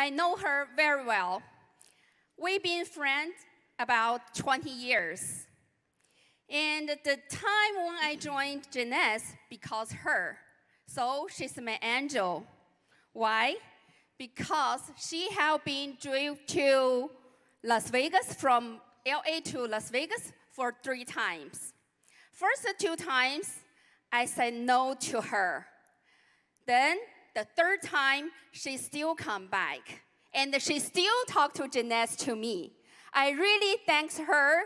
I know her very well. We've been friends about 20 years. And the time when I joined Jeunesse, because her. So she's my angel. Why? Because she has been driven to Las Vegas, from LA to Las Vegas for 3 times. First 2 times, I said no to her. Then the 3rd time, she still come back. And she still talk to Jeunesse to me. I really thanks her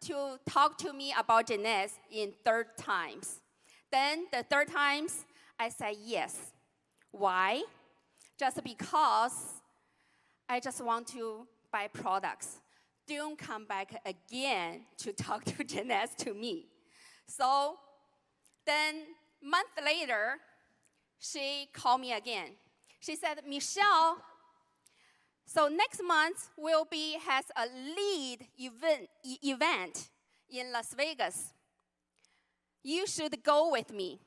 to talk to me about Jeunesse in 3rd times. Then the 3rd times, I said yes. Why? Just because I just want to buy products. Don't come back again to talk to Jeunesse to me. So then month later, she called me again. She said, Michelle, so next month has a lead event in Las Vegas. You should go with me.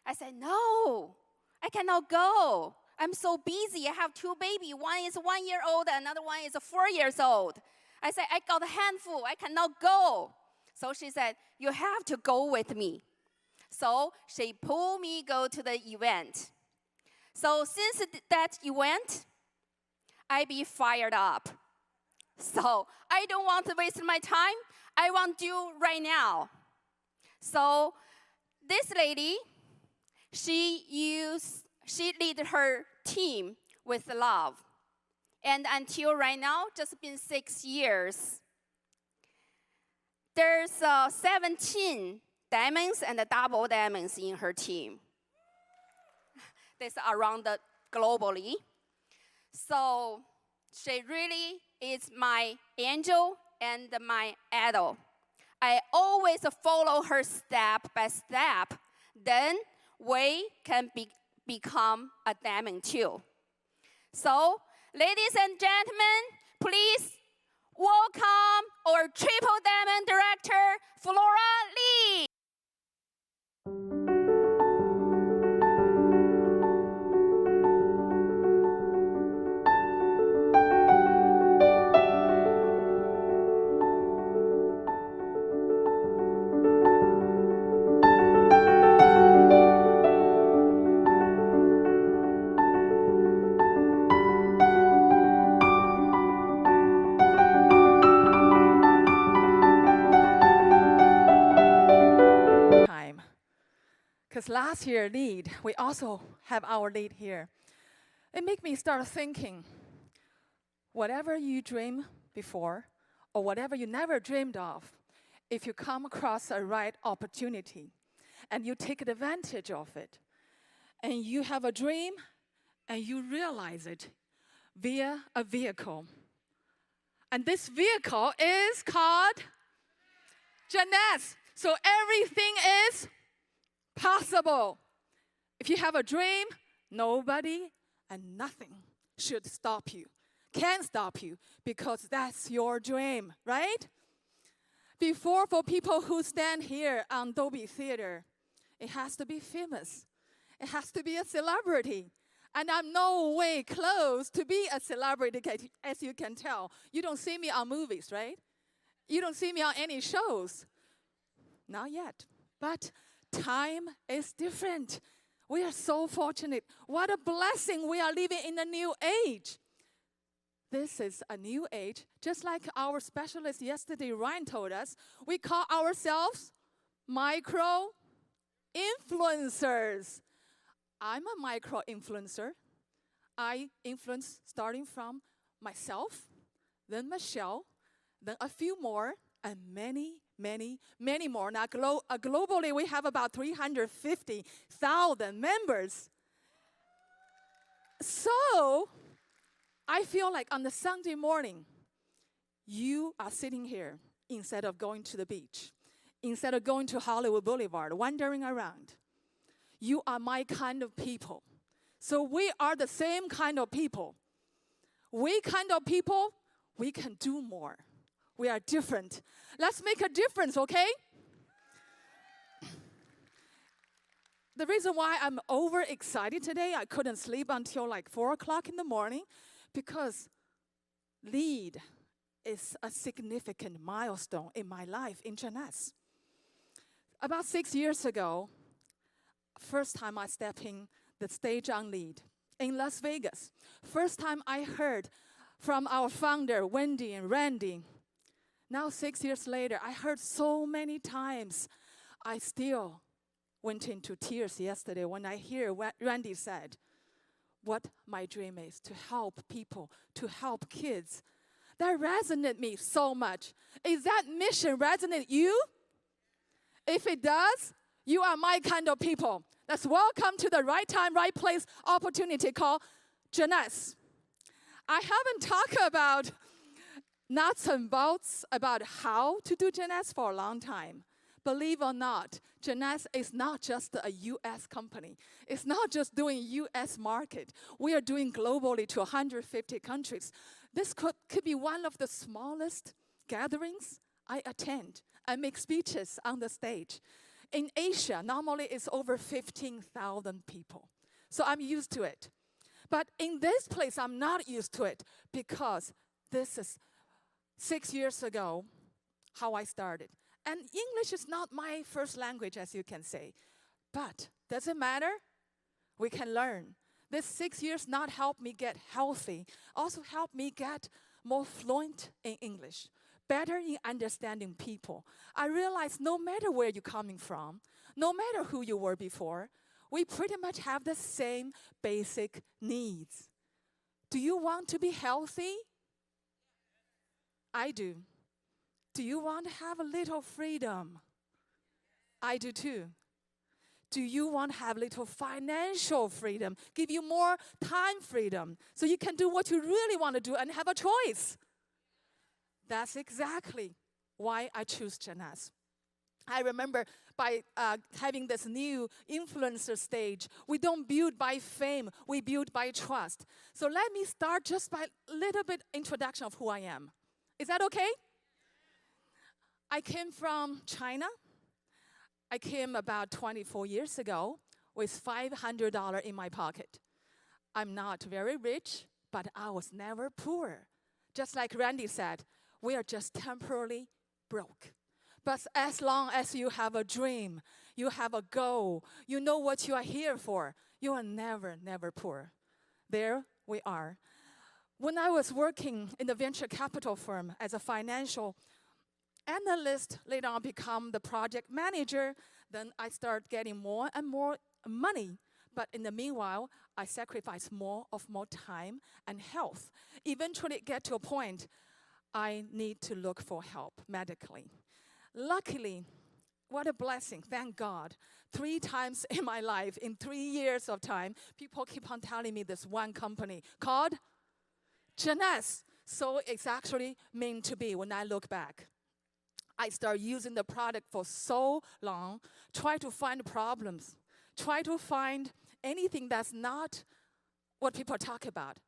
I said, no, I cannot go. I'm so busy. I have 2 babies. One is 1 year old, another one is 4 years old. I said, I got a handful. I cannot go. So she said, you have to go with me. So she pulled me go to the event. So since that event, I be fired up. So I don't want to waste my time. I want to do right now. So this lady, she lead her team with love. And until right now, just been 6 years. There's 17 diamonds and double diamonds in her team. This around globally. So she really is my angel and my idol. I always follow her step by step. Then we can become a diamond too. So, ladies and gentlemen, please welcome our triple diamond director, FloraLi. Because last year lead, we also have our lead here. It made me start thinking, whatever you dream before, or whatever you never dreamed of, if you come across a right opportunity, and you take advantage of it, and you have a dream, and you realize it via a vehicle. And this vehicle is called Jeunesse. So everything is possible. If you have a dream, nobody and nothing should stop you, can stop you, because that's your dream, right? For people who stand here on Dolby Theater, it has to be famous. It has to be a celebrity. And I'm no way close to be a celebrity, as you can tell. You don't see me on movies, right? You don't see me on any shows. Not yet. But time is different. We are so fortunate. What a blessing. We are living in a new age. This is a new age. Just like our specialist yesterday, Ryan, told us, we call ourselves micro-influencers. I'm a micro-influencer. I influence starting from myself, then Michelle, then a few more, and many more. Now, globally, we have about 350,000 members. So, I feel like on the Sunday morning, you are sitting here instead of going to the beach, instead of going to Hollywood Boulevard, wandering around. You are my kind of people. So we are the same kind of people. We kind of people, we can do more. We are different. Let's make a difference, okay? The reason why I'm overexcited today, I couldn't sleep until like 4 o'clock in the morning, because lead is a significant milestone in my life in Jeunesse. About 6 years ago, first time I stepped in the stage on lead in Las Vegas. First time I heard from our founder, Wendy and Randy. Now 6 years later, I heard so many times. I still went into tears yesterday when I hear what Randy said, what my dream is, to help people, to help kids. That resonated me so much. Is that mission resonate you? If it does, you are my kind of people. Let's welcome to the right time, right place opportunity called Jeunesse. I haven't talked about nuts and bolts about how to do Jeunesse for a long time. Believe or not, Jeunesse is not just a U.S. company. It's not just doing U.S. market. We are doing globally to 150 countries. This could be one of the smallest gatherings I attend. I make speeches on the stage. In Asia, normally it's over 15,000 people. So I'm used to it. But in this place, I'm not used to it because this is 6 years ago how I started. And English is not my first language, as you can say. But does it matter? We can learn. This 6 years not helped me get healthy, also helped me get more fluent in English, better in understanding people. I realized no matter where you're coming from, no matter who you were before, we pretty much have the same basic needs. Do you want to be healthy? I do. Do you want to have a little freedom? I do too. Do you want to have a little financial freedom? Give you more time freedom so you can do what you really want to do and have a choice. That's exactly why I choose Jeunesse. I remember by having this new influencer stage, we don't build by fame, we build by trust. So let me start just by a little bit introduction of who I am. Is that okay? I came from China. I came about 24 years ago with $500 in my pocket. I'm not very rich, but I was never poor. Just like Randy said, we are just temporarily broke. But as long as you have a dream, you have a goal, you know what you are here for, you are never, never poor. There we are. When I was working in the venture capital firm as a financial analyst, later on become the project manager, then I start getting more and more money. But in the meanwhile, I sacrifice more time and health. Eventually get to a point I need to look for help medically. Luckily, what a blessing, thank God. 3 times in my life, in 3 years of time, people keep on telling me this one company called Jeunesse. So it's actually meant to be when I look back. I start using the product for so long, try to find problems, try to find anything that's not what people talk about.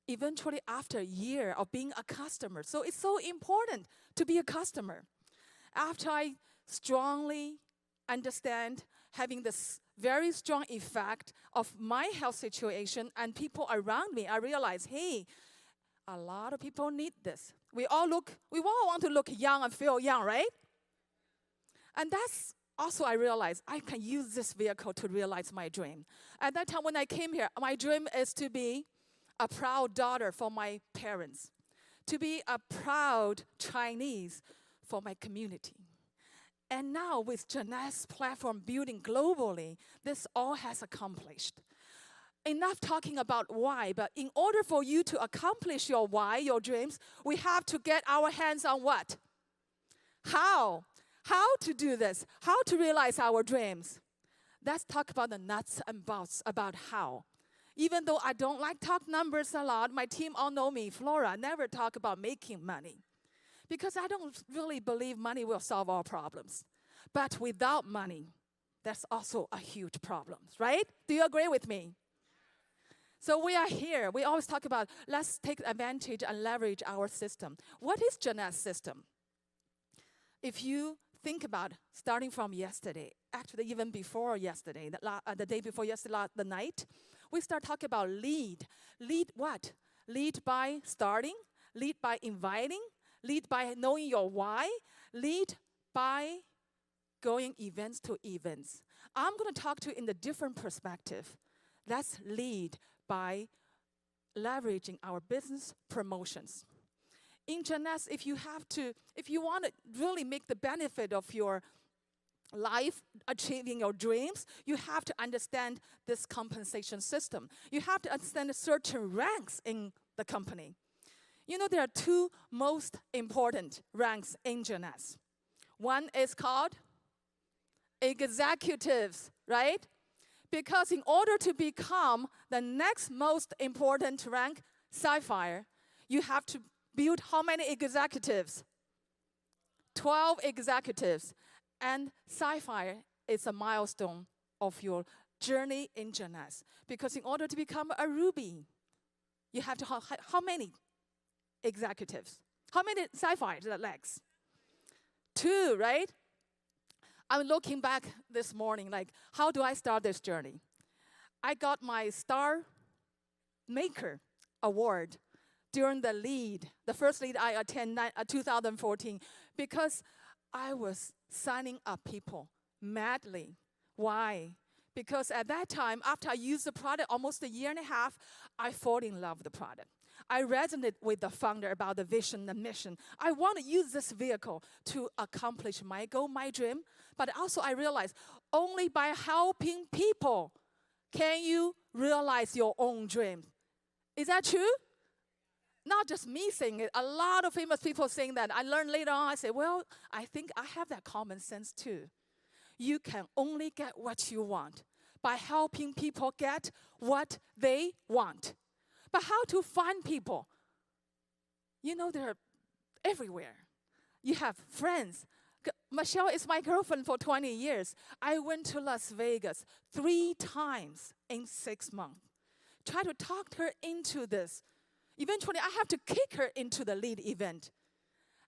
Eventually, after a year of being a customer, so it's so important to be a customer. After I strongly understand having this very strong effect of my health situation and people around me, I realize, hey, a lot of people need this. We all want to look young and feel young, right? And that's also I realized I can use this vehicle to realize my dream. At that time when I came here, my dream is to be a proud daughter for my parents, to be a proud Chinese for my community. And now with Jeunesse platform building globally, this all has accomplished. Enough talking about why, but in order for you to accomplish your why, your dreams, we have to get our hands on what? How? How to do this? How to realize our dreams? Let's talk about the nuts and bolts about how. Even though I don't like talk numbers a lot, my team all know me, Flora, never talk about making money. Because I don't really believe money will solve all problems. But without money, that's also a huge problem, right? Do you agree with me? So we are here. We always talk about let's take advantage and leverage our system. What is Jeunesse system? If you think about starting from yesterday, actually even before yesterday, the day before yesterday, the night, we start talking about lead. Lead what? Lead by starting, lead by inviting, lead by knowing your why, lead by going events to events. I'm going to talk to you in a different perspective. Let's lead by leveraging our business promotions. In Jeunesse, if you want to really make the benefit of your life, achieving your dreams, you have to understand this compensation system. You have to understand certain ranks in the company. You know, there are two most important ranks in Jeunesse. One is called executives, right? Because in order to become the next most important rank, Sapphire, you have to build how many executives? 12 executives. And Sapphire is a milestone of your journey in Jeunesse. Because in order to become a Ruby, you have to have how many executives? How many Sapphire legs? 2, right? I'm looking back this morning, like, how do I start this journey? I got my Star Maker Award during the first lead I attended 2014, because I was signing up people madly. Why? Because at that time, after I used the product almost a year and a half, I fall in love with the product. I resonate with the founder about the vision, the mission. I want to use this vehicle to accomplish my goal, my dream. But also I realized only by helping people can you realize your own dream. Is that true? Not just me saying it. A lot of famous people saying that. I learned later on, I said, well, I think I have that common sense too. You can only get what you want by helping people get what they want. But how to find people? You know, they're everywhere. You have friends. Michelle is my girlfriend for 20 years. I went to Las Vegas 3 times in 6 months. Try to talk her into this. Eventually, I have to kick her into the lead event.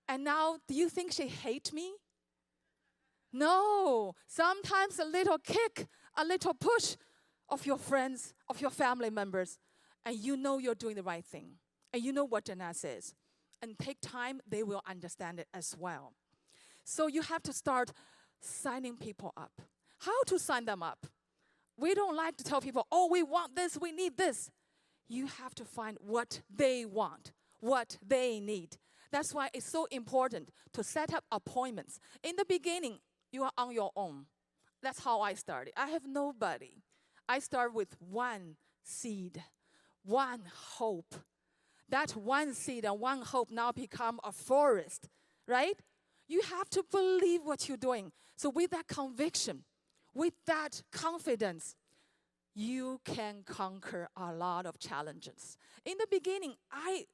And now, do you think she hates me? No. Sometimes a little kick, a little push of your friends, of your family members, and you know you're doing the right thing. And you know what Jeunesse is. And take time, they will understand it as well. So you have to start signing people up. How to sign them up? We don't like to tell people, oh, we want this, we need this. You have to find what they want, what they need. That's why it's so important to set up appointments. In the beginning, you are on your own. That's how I started. I have nobody. I start with one seed, one hope. That one seed and one hope now become a forest, right? You have to believe what you're doing. So with that conviction, with that confidence, you can conquer a lot of challenges. In the beginning, I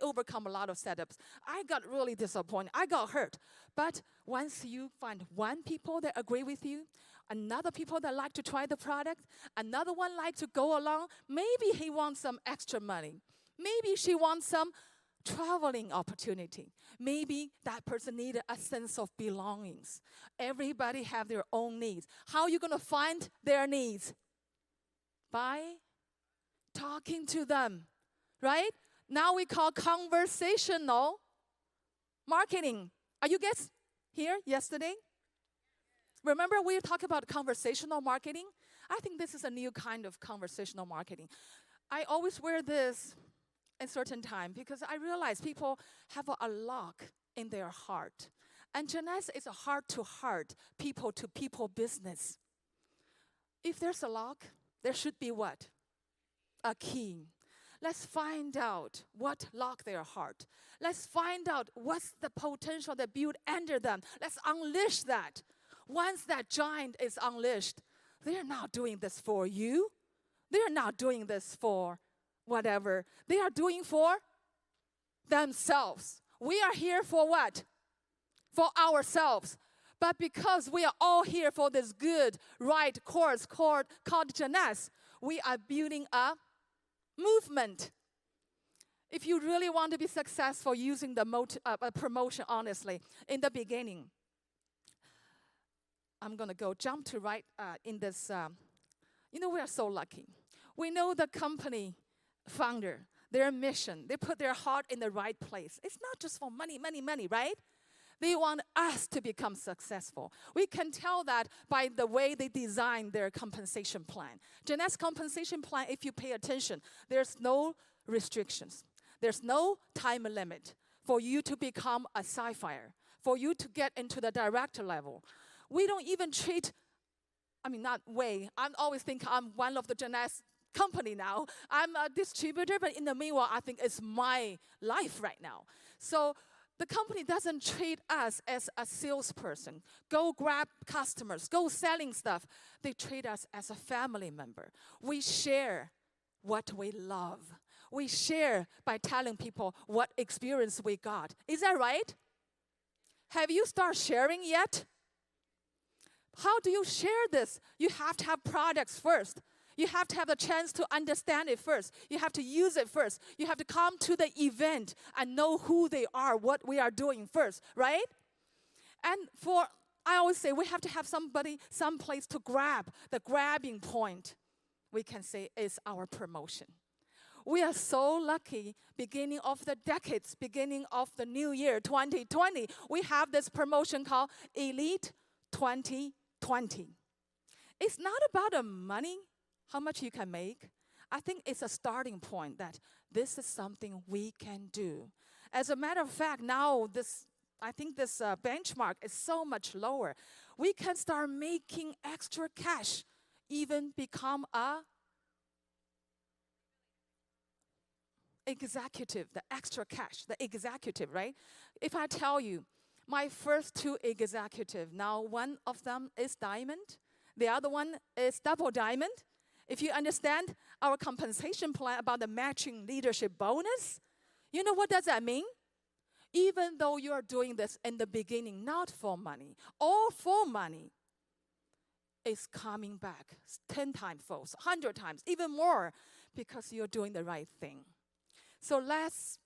overcome a lot of setups. I got really disappointed. I got hurt. But once you find one people that agree with you, another people that like to try the product, another one like to go along, maybe he wants some extra money. Maybe she wants some traveling opportunity. Maybe that person needed a sense of belongings. Everybody have their own needs. How are you going to find their needs? By talking to them, right? Now we call conversational marketing. Are you guys here yesterday? Remember we talked about conversational marketing? I think this is a new kind of conversational marketing. I always wear this at a certain time because I realize people have a lock in their heart. And Jeunesse is a heart-to-heart, people-to-people business. If there's a lock, there should be what? A key. Let's find out what lock their heart. Let's find out what's the potential that built under them. Let's unleash that. Once that giant is unleashed, they're not doing this for you. They're not doing this for whatever. They are doing for themselves. We are here for what? For ourselves. But because we are all here for this good, right course called Jeunesse, we are building a movement. If you really want to be successful using the promotion honestly, in the beginning, I'm going to jump to right in this. We are so lucky. We know the company founder. their mission. They put their heart in the right place. It's not just for money, money, money, right? They want us to become successful. We can tell that by the way they design their compensation plan. Jeunesse compensation plan, if you pay attention, there's no restrictions. There's no time limit for you to become a sapphire, for you to get into the director level. We don't even treat, I always think I'm one of the Jeunesse company now. I'm a distributor, but in the meanwhile, I think it's my life right now. So the company doesn't treat us as a salesperson. Go grab customers, go selling stuff. They treat us as a family member. We share what we love. We share by telling people what experience we got. Is that right? Have you started sharing yet? How do you share this? You have to have products first. You have to have a chance to understand it first. You have to use it first. You have to come to the event and know who they are, what we are doing first, right? And I always say we have to have somebody, someplace to grab. The grabbing point, we can say, is our promotion. We are so lucky, beginning of the decades, beginning of the new year, 2020, we have this promotion called Elite 2020. It's not about the money, how much you can make. I think it's a starting point that this is something we can do. As a matter of fact, now I think this benchmark is so much lower. We can start making extra cash, even become a executive, the extra cash, the executive, right? If I tell you, my first two executive, now one of them is diamond, the other one is double diamond. If you understand our compensation plan about the matching leadership bonus, you know what does that mean? Even though you are doing this in the beginning, not for money, or for money, it's coming back 10 times folds, 100 times, even more, because you're doing the right thing. So let's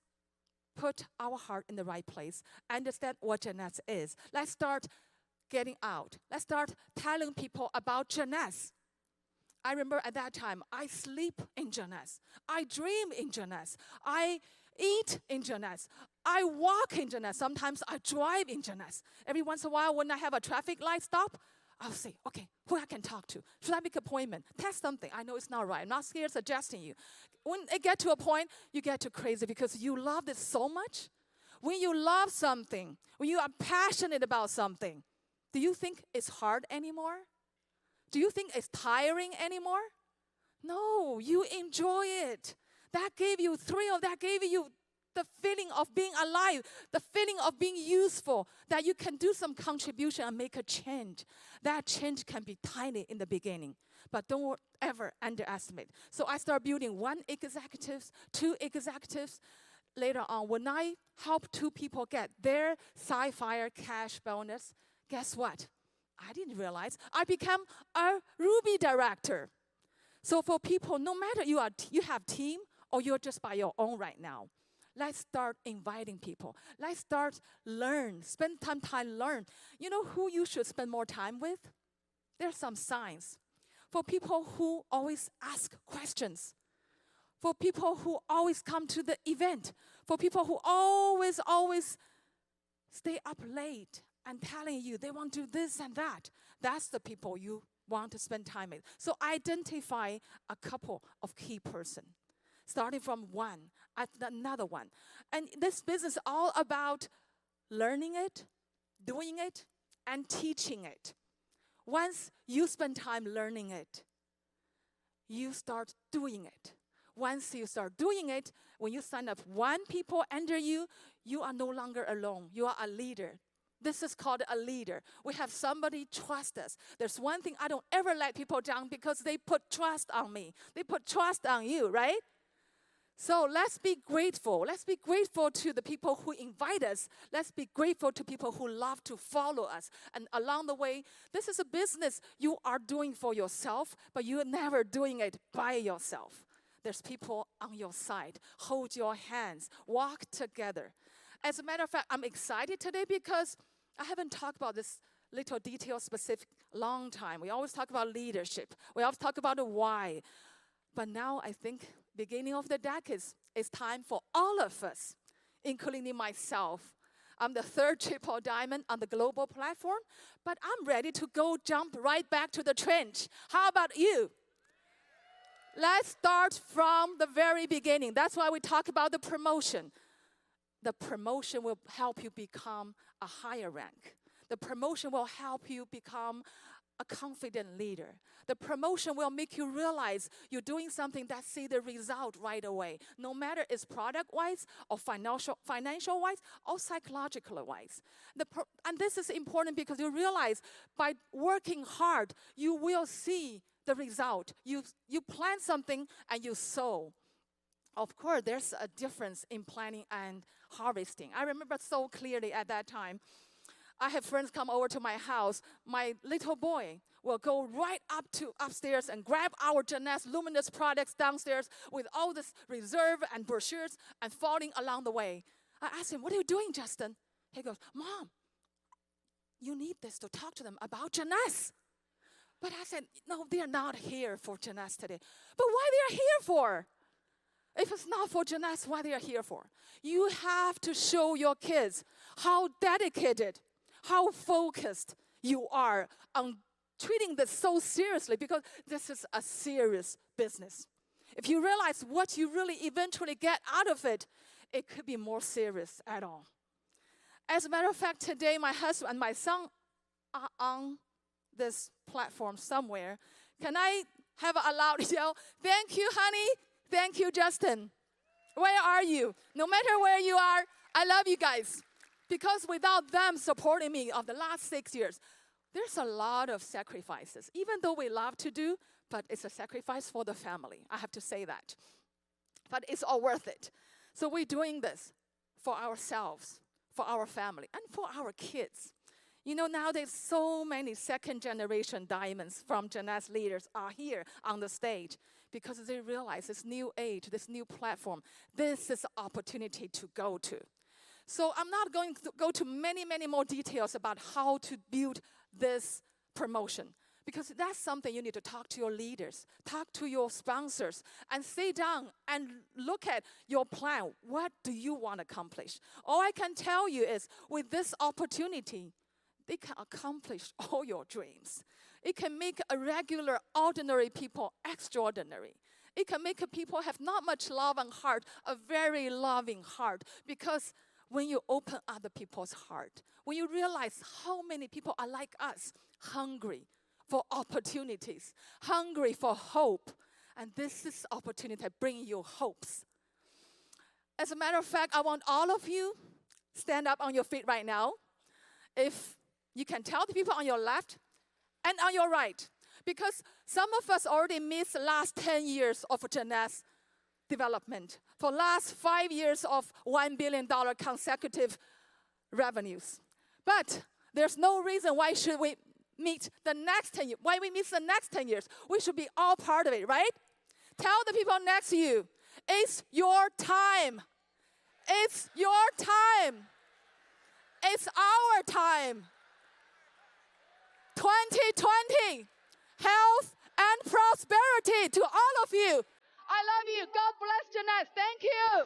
put our heart in the right place, understand what Jeunesse is. Let's start getting out. Let's start telling people about Jeunesse. I remember at that time, I sleep in Jeunesse. I dream in Jeunesse. I eat in Jeunesse. I walk in Jeunesse. Sometimes I drive in Jeunesse. Every once in a while, when I have a traffic light stop, I'll say, okay, who I can talk to? Should I make an appointment? Test something. I know it's not right. I'm not scared suggesting you. When it gets to a point, you get too crazy because you love this so much. When you love something, when you are passionate about something, do you think it's hard anymore? Do you think it's tiring anymore? No, you enjoy it. That gave you thrill. That gave you the feeling of being alive, the feeling of being useful, that you can do some contribution and make a change. That change can be tiny in the beginning, but don't ever underestimate. So I start building one executive, two executives. Later on, when I help two people get their sapphire cash bonus, guess what? I didn't realize I became a Ruby director. So for people, no matter you have team or you're just by your own right now, let's start inviting people. Let's start spend time learn. You know who you should spend more time with? There's some signs. For people who always ask questions. For people who always come to the event. For people who always stay up late and telling you they want to do this and that. That's the people you want to spend time with. So identify a couple of key persons, starting from one at another one. And this business is all about learning it, doing it, and teaching it. Once you spend time learning it, you start doing it. Once you start doing it, when you sign up one people under you, you are no longer alone. You are a leader. This is called a leader. We have somebody trust us. There's one thing I don't ever let people down because they put trust on me. They put trust on you, right? So let's be grateful. Let's be grateful to the people who invite us. Let's be grateful to people who love to follow us. And along the way, this is a business you are doing for yourself, but you're never doing it by yourself. There's people on your side. Hold your hands. Walk together. As a matter of fact, I'm excited today because I haven't talked about this little detail specific long time. We always talk about leadership. We always talk about the why. But now I think beginning of the decades, it's time for all of us, including myself. I'm the third triple diamond on the global platform, but I'm ready to go jump right back to the trench. How about you? Let's start from the very beginning. That's why we talk about the promotion. The promotion will help you become a higher rank. The promotion will help you become a confident leader. The promotion will make you realize you're doing something that see the result right away, no matter it's product-wise or financial-wise or psychological-wise. And this is important because you realize by working hard, you will see the result. You plant something and you sow. Of course, there's a difference in planting and harvesting. I remember so clearly at that time, I have friends come over to my house. My little boy will go right up to upstairs and grab our Jeunesse luminous products downstairs with all this reserve and brochures and falling along the way. I asked him, "What are you doing, Justin?" He goes, "Mom, you need this to talk to them about Jeunesse." But I said, "No, they're not here for Jeunesse today." "But why they are here for? If it's not for Jeunesse, what they are here for?" You have to show your kids how dedicated, how focused you are on treating this so seriously, because this is a serious business. If you realize what you really eventually get out of it, it could be more serious at all. As a matter of fact, today my husband and my son are on this platform somewhere. Can I have a loud yell? "Thank you, honey. Thank you, Justin." Where are you? No matter where you are, I love you guys. Because without them supporting me of the last 6 years, there's a lot of sacrifices. Even though we love to do, but it's a sacrifice for the family. I have to say that. But it's all worth it. So we're doing this for ourselves, for our family, and for our kids. You know, nowadays so many second-generation diamonds from Jeunesse leaders are here on the stage because they realize this new age, this new platform, this is an opportunity to go to. So I'm not going to go to many, many more details about how to build this promotion, because that's something you need to talk to your leaders, talk to your sponsors, and sit down and look at your plan. What do you want to accomplish? All I can tell you is with this opportunity, they can accomplish all your dreams. It can make a regular, ordinary people extraordinary. It can make people have not much love and heart, a very loving heart, because when you open other people's heart, when you realize how many people are like us, hungry for opportunities, hungry for hope, and this is opportunity to bring you hopes. As a matter of fact, I want all of you stand up on your feet right now. If you can tell the people on your left and on your right, because some of us already missed the last 10 years of Jeunesse development, for last 5 years of $1 billion consecutive revenues. But there's no reason why should we meet the next 10 years. Why we miss the next 10 years? We should be all part of it, right? Tell the people next to you, it's your time. It's your time. It's our time. 2020, health and prosperity to all of you. I love you. God bless Jeunesse. Thank you.